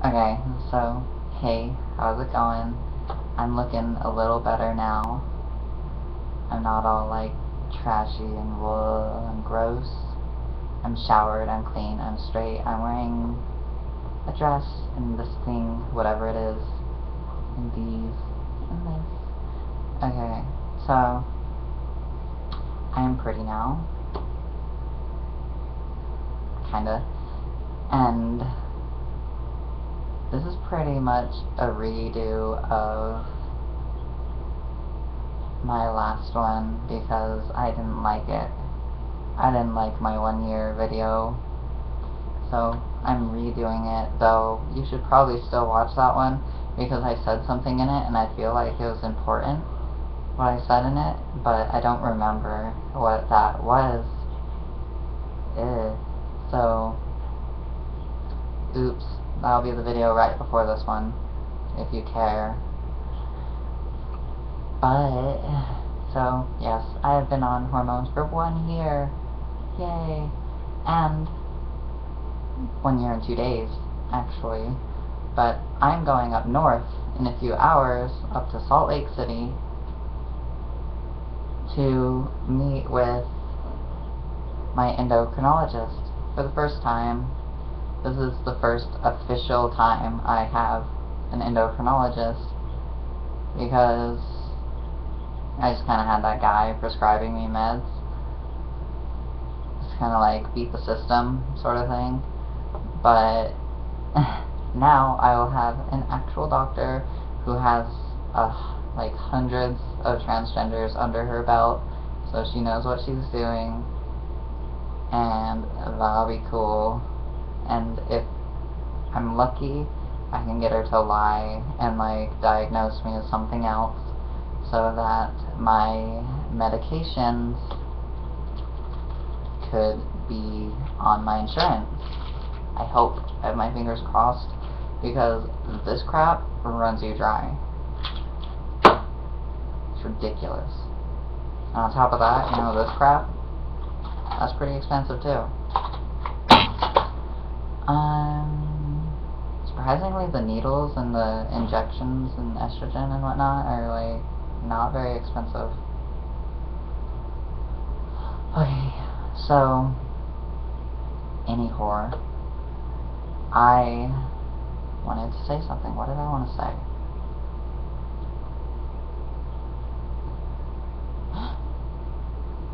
Okay, so, hey, how's it going? I'm looking a little better now. I'm not all, like, trashy and wool and gross. I'm showered, I'm clean, I'm straight, I'm wearing a dress and this thing, whatever it is, and these, and this. Okay, so, I'm pretty now. Kinda. And this is pretty much a redo of my last one because I didn't like it. I didn't like my 1 year video, so I'm redoing it, though you should probably still watch that one because I said something in it and I feel like it was important what I said in it, but I don't remember what that was. So, oops, that'll be the video right before this one, if you care. But, so, yes, I have been on hormones for 1 year. Yay. And 1 year and 2 days, actually. But I'm going up north in a few hours, up to Salt Lake City, to meet with my endocrinologist for the first time. This is the first official time I have an endocrinologist, because I just kind of had that guy prescribing me meds. It's kind of like beat the system sort of thing. But now I will have an actual doctor who has like hundreds of transgenders under her belt, so she knows what she's doing, and that'll be cool. And if I'm lucky, I can get her to lie and like diagnose me with something else so that my medications could be on my insurance. I hope. I have my fingers crossed, because this crap runs you dry. It's ridiculous. And on top of that, you know, this crap, that's pretty expensive too. Surprisingly, the needles and the injections and estrogen and whatnot are like not very expensive. Okay, so anyhow, I wanted to say something. What did I want to say?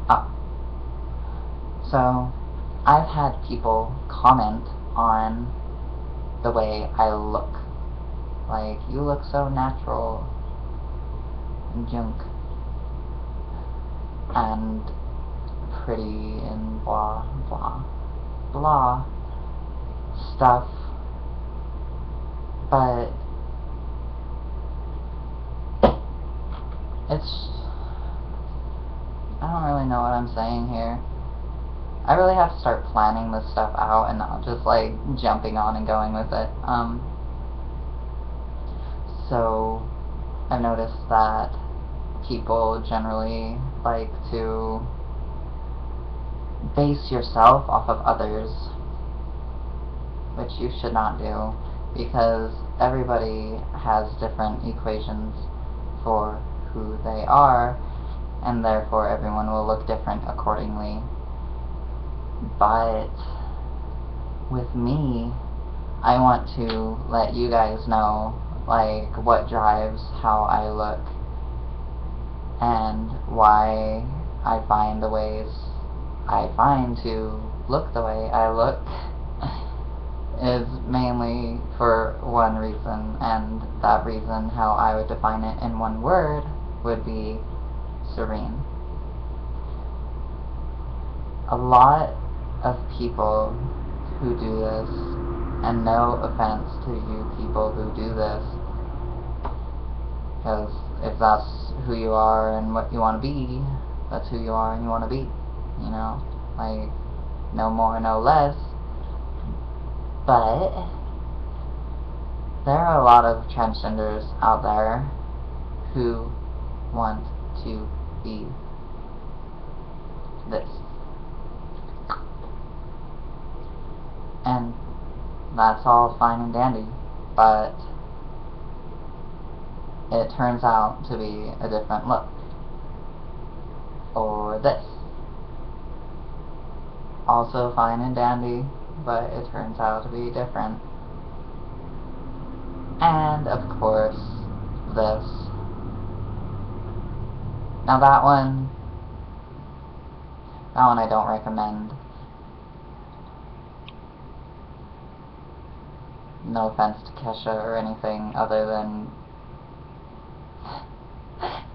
Oh. So, I've had people comment on the way I look. Like, you look so natural and junk and pretty and blah, blah, blah stuff. But I don't really know what I'm saying here. I really have to start planning this stuff out and not just like jumping on and going with it. So I've noticed that people generally like to base yourself off of others, which you should not do, because everybody has different equations for who they are, and therefore everyone will look different accordingly. But with me, I want to let you guys know like what drives how I look and why I find the ways I find to look the way I look is mainly for one reason, and that reason, how I would define it in one word, would be serene. A lot of people who do this, and no offense to you people who do this, because if that's who you are and what you want to be, that's who you are and you want to be, you know, like, no more, no less. But there are a lot of transgenders out there who want to be this. And that's all fine and dandy. but it turns out to be a different look. Or this. Also fine and dandy, but it turns out to be different. And, of course, this. Now that one I don't recommend. No offense to Kesha or anything other than...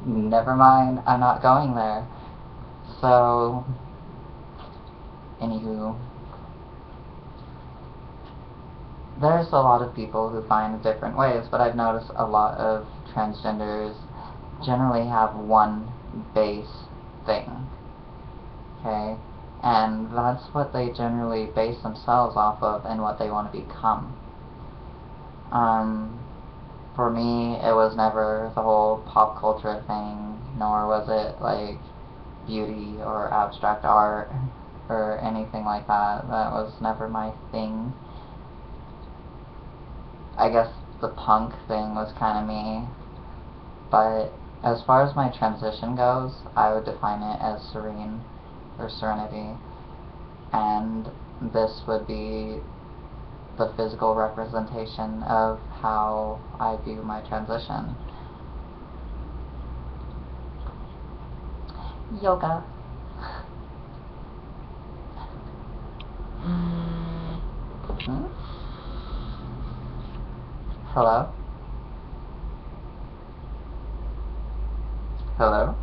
Never mind, I'm not going there. So... Anywho... There's a lot of people who find different ways, but I've noticed a lot of transgenders generally have one base thing. Okay? And that's what they generally base themselves off of and what they want to become. For me, it was never the whole pop culture thing, nor was it like beauty or abstract art or anything like that. That was never my thing. I guess the punk thing was kind of me, but as far as my transition goes, I would define it as serene or serenity, and this would be the physical representation of how I view my transition. Yoga. Hello? Hello?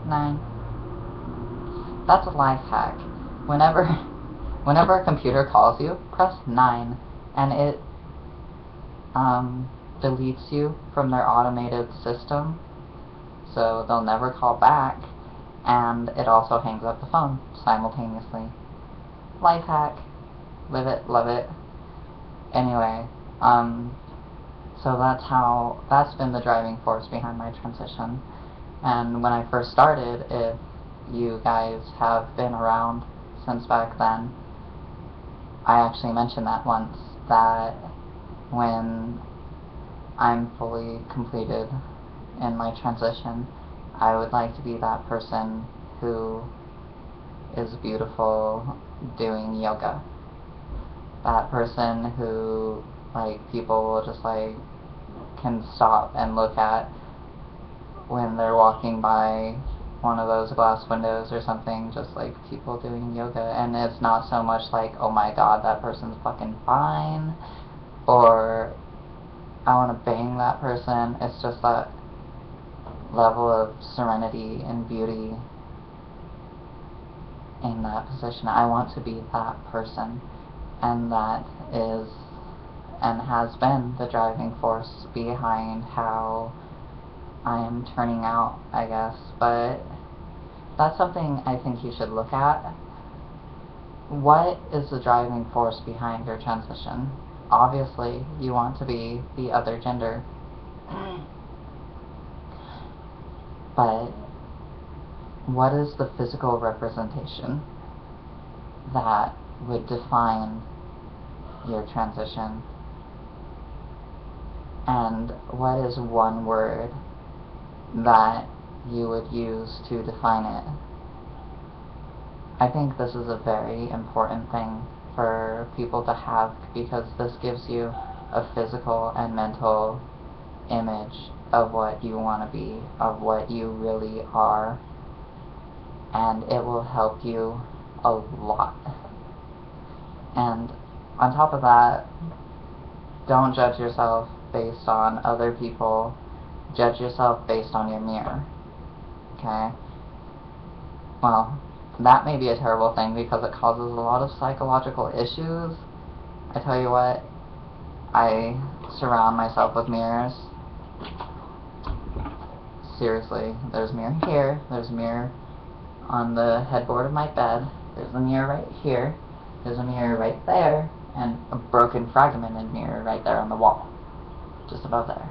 Nine. That's a life hack. Whenever a computer calls you, press 9, and it deletes you from their automated system, so they'll never call back, and it also hangs up the phone simultaneously. Life hack. Live it, love it. Anyway, so that's been the driving force behind my transition. And when I first started, if you guys have been around since back then, I actually mentioned that once, that when I'm fully completed in my transition, I would like to be that person who is beautiful doing yoga. That person who, like, people will just, like, can stop and look at when they're walking by one of those glass windows or something, just like people doing yoga, and it's not so much like, oh my god, that person's fucking fine, or I want to bang that person. It's just that level of serenity and beauty in that position. I want to be that person, and that is and has been the driving force behind how I am turning out, I guess. But that's something I think you should look at. What is the driving force behind your transition? Obviously, you want to be the other gender. But what is the physical representation that would define your transition? And what is one word that you would use to define it? I think this is a very important thing for people to have, because this gives you a physical and mental image of what you want to be, of what you really are, and it will help you a lot. And on top of that, don't judge yourself based on other people. Judge yourself based on your mirror. Okay? Well, that may be a terrible thing because it causes a lot of psychological issues. I tell you what, I surround myself with mirrors. Seriously, there's a mirror here, there's a mirror on the headboard of my bed, there's a mirror right here, there's a mirror right there, and a broken fragmented mirror right there on the wall. Just about there.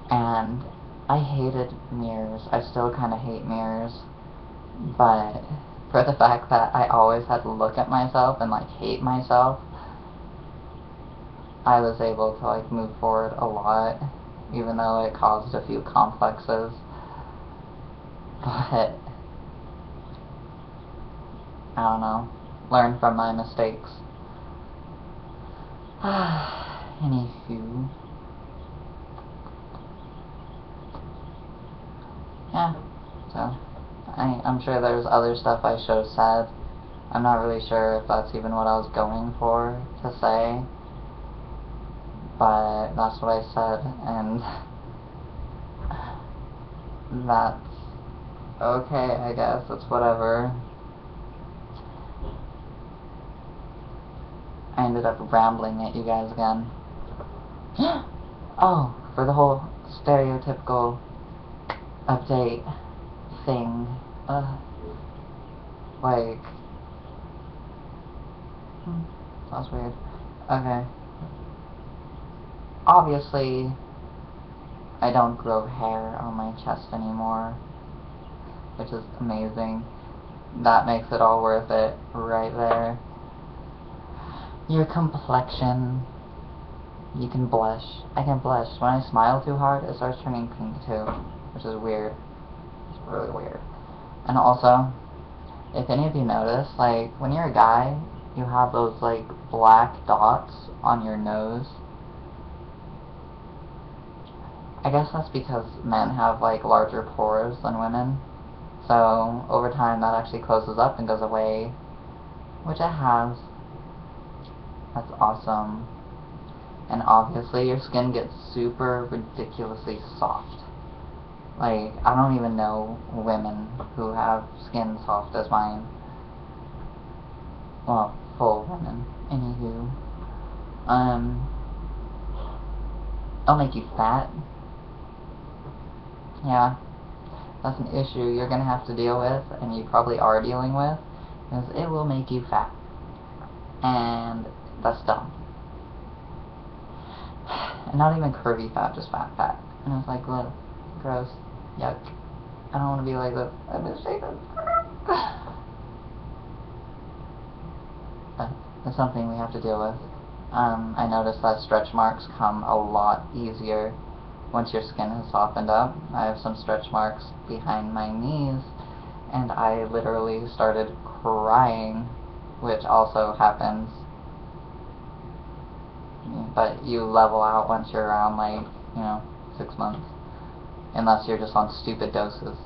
And I hated mirrors. I still kind of hate mirrors. But for the fact that I always had to look at myself and like hate myself, I was able to like move forward a lot, even though it caused a few complexes. But I don't know, learn from my mistakes. Anywho, yeah, so I'm sure there's other stuff I should have said. I'm not really sure if that's even what I was going for to say, but that's what I said, and that's okay, I guess. It's whatever. I ended up rambling at you guys again. Oh, for the whole stereotypical update thing. Like, that's weird. Okay. Obviously, I don't grow hair on my chest anymore, which is amazing. That makes it all worth it right there. Your complexion. You can blush. I can blush. When I smile too hard, it starts turning pink too, which is weird. It's really weird. And also, if any of you notice, like, when you're a guy, you have those, like, black dots on your nose. I guess that's because men have, like, larger pores than women. So, over time, that actually closes up and goes away, which it has. That's awesome. And obviously your skin gets super ridiculously soft. Like, I don't even know women who have skin soft as mine. Well, full women. Anywho. It'll make you fat. Yeah. That's an issue you're gonna have to deal with, and you probably are dealing with, because it will make you fat. And that's dumb. And not even curvy fat, just fat. And it's like, look, gross, yuck. I don't want to be like this. I'm misshapen. But it's something we have to deal with. I noticed that stretch marks come a lot easier once your skin has softened up. I have some stretch marks behind my knees, and I literally started crying, which also happens. But you level out once you're around, like, 6 months. Unless you're just on stupid doses.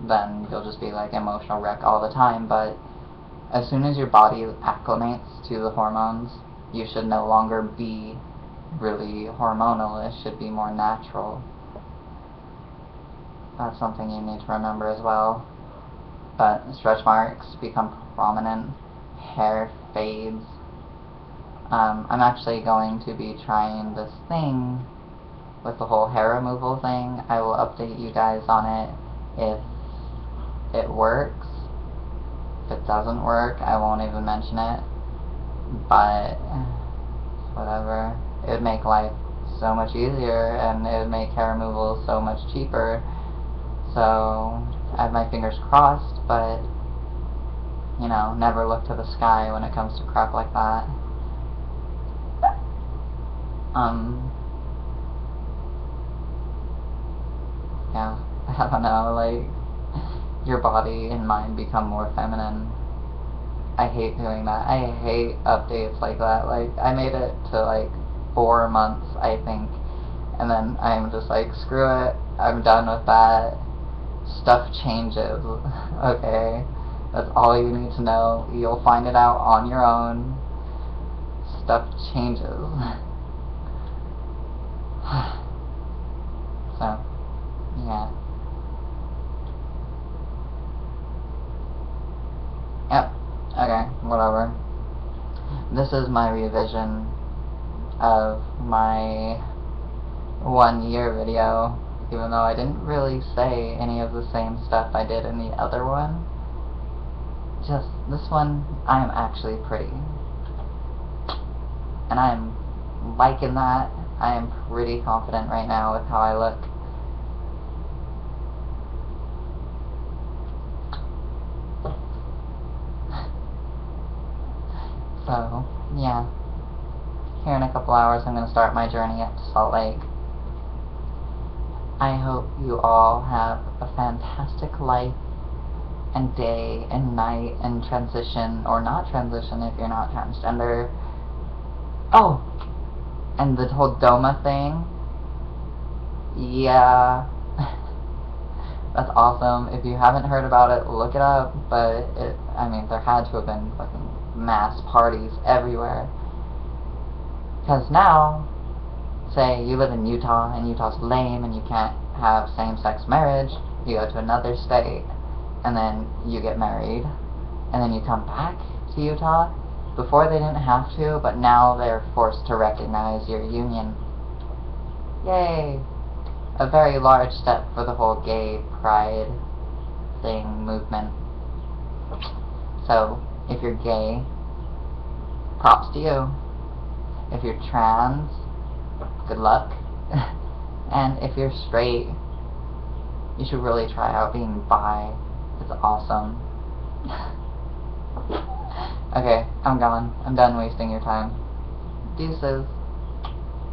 Then you'll just be like emotional wreck all the time. But as soon as your body acclimates to the hormones, you should no longer be really hormonal. It should be more natural. That's something you need to remember as well. But stretch marks become prominent. Hair fades. I'm actually going to be trying this thing with the whole hair removal thing. I will update you guys on it if it works. If it doesn't work, I won't even mention it. But whatever. It would make life so much easier, and it would make hair removal so much cheaper. So I have my fingers crossed, but never look to the sky when it comes to crap like that. Yeah, I don't know, like, your body and mind become more feminine. I hate doing that. I hate updates like that. Like, I made it to, like, 4 months, I think, and then I'm just like, screw it, I'm done with that. Stuff changes, okay? That's all you need to know. You'll find it out on your own. Stuff changes. So, yeah. Yep. Okay, whatever. This is my revision of my 1 year video, even though I didn't really say any of the same stuff I did in the other one. Just, this one, I am actually pretty. And I am liking that. I am pretty confident right now with how I look. So, yeah. Here in a couple hours I'm going to start my journey up to Salt Lake. I hope you all have a fantastic life and day and night and transition, or not transition if you're not transgender. Oh! And the whole DOMA thing. Yeah. That's awesome. If you haven't heard about it, look it up. But I mean, there had to have been fucking mass parties everywhere. Because now, say you live in Utah and Utah's lame and you can't have same-sex marriage, you go to another state and then you get married and then you come back to Utah. Before they didn't have to, but now they're forced to recognize your union. Yay! A very large step for the whole gay pride thing movement. So, if you're gay, props to you. If you're trans, good luck. And if you're straight, you should really try out being bi. It's awesome. Okay, I'm gone. I'm done wasting your time. Deuces.